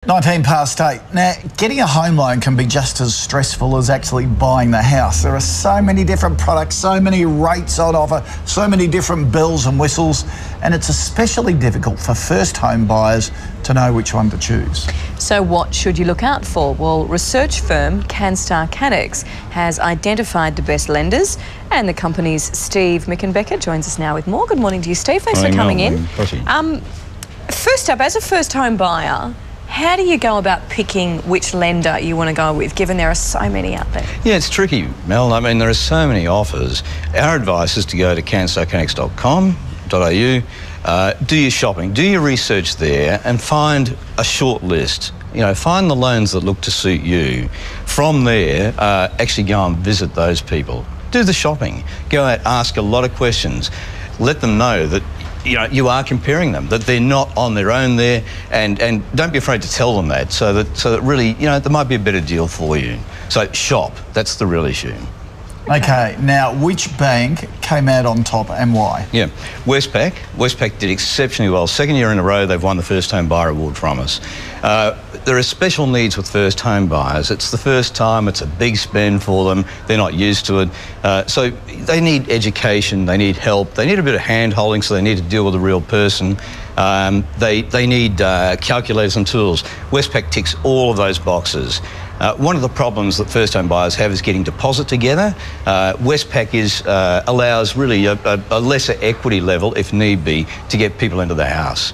19 past 8. Now, getting a home loan can be just as stressful as actually buying the house. There are so many different products, so many rates on offer, so many different bells and whistles, and it's especially difficult for first home buyers to know which one to choose. So what should you look out for? Well, research firm CANSTAR CANNEX has identified the best lenders, and the company's Steve Mickenbecker joins us now with more. Good morning to you, Steve. Thanks for coming in. First up, as a first home buyer, how do you go about picking which lender you want to go with, given there are so many out there? Yeah, it's tricky, Mel. I mean, there are so many offers. Our advice is to go to canstarcannex.com.au, do your shopping, do your research there, and find a short list. You know, find the loans that look to suit you. From there, actually go and visit those people. Do the shopping. Go out, ask a lot of questions. Let them know that you are comparing them, that they're not on their own there, and don't be afraid to tell them that, so that really, there might be a better deal for you. So shop, that's the real issue. Okay, now which bank came out on top and why? Yeah, Westpac. Westpac did exceptionally well. Second year in a row they've won the First Home Buyer Award from us. There are special needs with first home buyers. It's the first time, it's a big spend for them, they're not used to it. So they need education, they need help, they need a bit of hand-holding, so they need to deal with a real person. They need calculators and tools. Westpac ticks all of those boxes. One of the problems that first home buyers have is getting deposit together. Westpac allows really a lesser equity level, if need be, to get people into the house.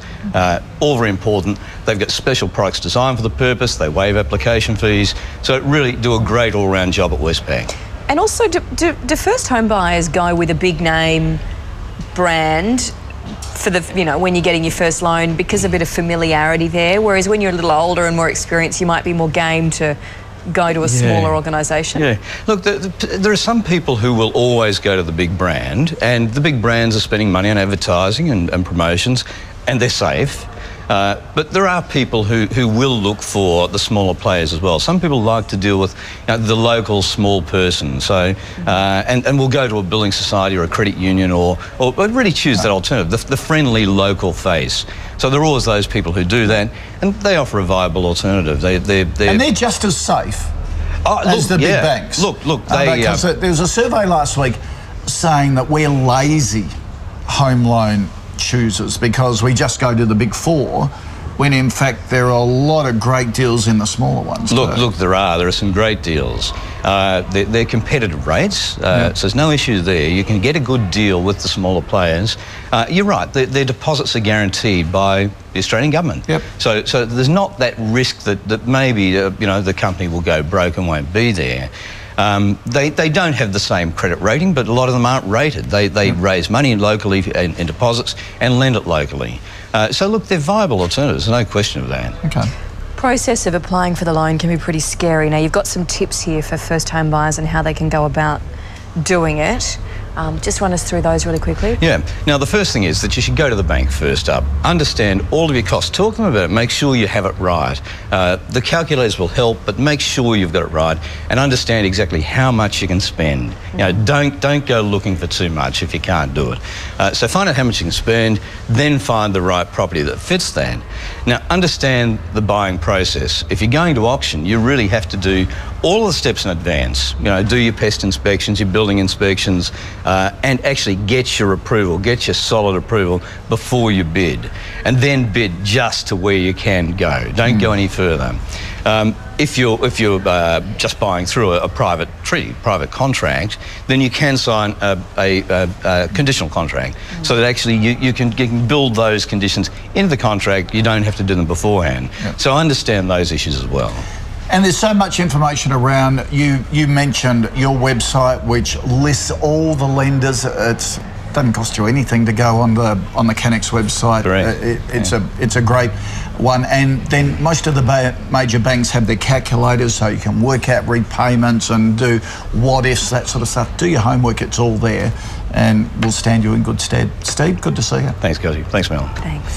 All very important. They've got special products designed for the purpose. They waive application fees. So really do a great all-round job at Westpac. And also, do first home buyers go with a big name brand for the, when you're getting your first loan, because a bit of familiarity there, whereas when you're a little older and more experienced, you might be more game to go to a smaller organisation? Yeah. Look, there are some people who will always go to the big brand, and the big brands are spending money on advertising and promotions, and they're safe. But there are people who will look for the smaller players as well. Some people like to deal with the local small person, so and will go to a building society or a credit union or really choose that alternative, the friendly local face. So there are always those people who do that, and they offer a viable alternative. And they're just as safe as the big banks. Look, because there was a survey last week saying that we're lazy home loan choosers because we just go to the big four, when in fact there are a lot of great deals in the smaller ones. Look, there are some great deals. They're competitive rates, so there's no issue there. You can get a good deal with the smaller players. You're right, their deposits are guaranteed by the Australian government. Yep. So there's not that risk that maybe the company will go broke and won't be there. They don't have the same credit rating, but a lot of them aren't rated. They raise money locally in deposits and lend it locally. So look, they're viable alternatives, no question of that. Okay. Process of applying for the loan can be pretty scary. Now, you've got some tips here for first home buyers and how they can go about doing it. Just run us through those really quickly. Yeah. Now, the first thing is that you should go to the bank first up. Understand all of your costs. Talk to them about it. Make sure you have it right. The calculators will help, but make sure you've got it right and understand exactly how much you can spend. Don't go looking for too much if you can't do it. So find out how much you can spend, then find the right property that fits that. Now, understand the buying process. If you're going to auction, you really have to do all the steps in advance. Do your pest inspections, your building inspections, and actually get your approval, get your solid approval before you bid, and then bid just to where you can go. Don't go any further. If you're just buying through a private private contract, then you can sign a conditional contract, so that actually you can build those conditions into the contract. You don't have to do them beforehand. So understand those issues as well. And there's so much information around. You mentioned your website, which lists all the lenders. It doesn't cost you anything to go on the CANNEX website. It's a great one. And then most of the major banks have their calculators, so you can work out repayments and do what ifs, that sort of stuff. Do your homework. It's all there, and we'll stand you in good stead. Steve, good to see you. Thanks, Cozy. Thanks, Mel. Thanks.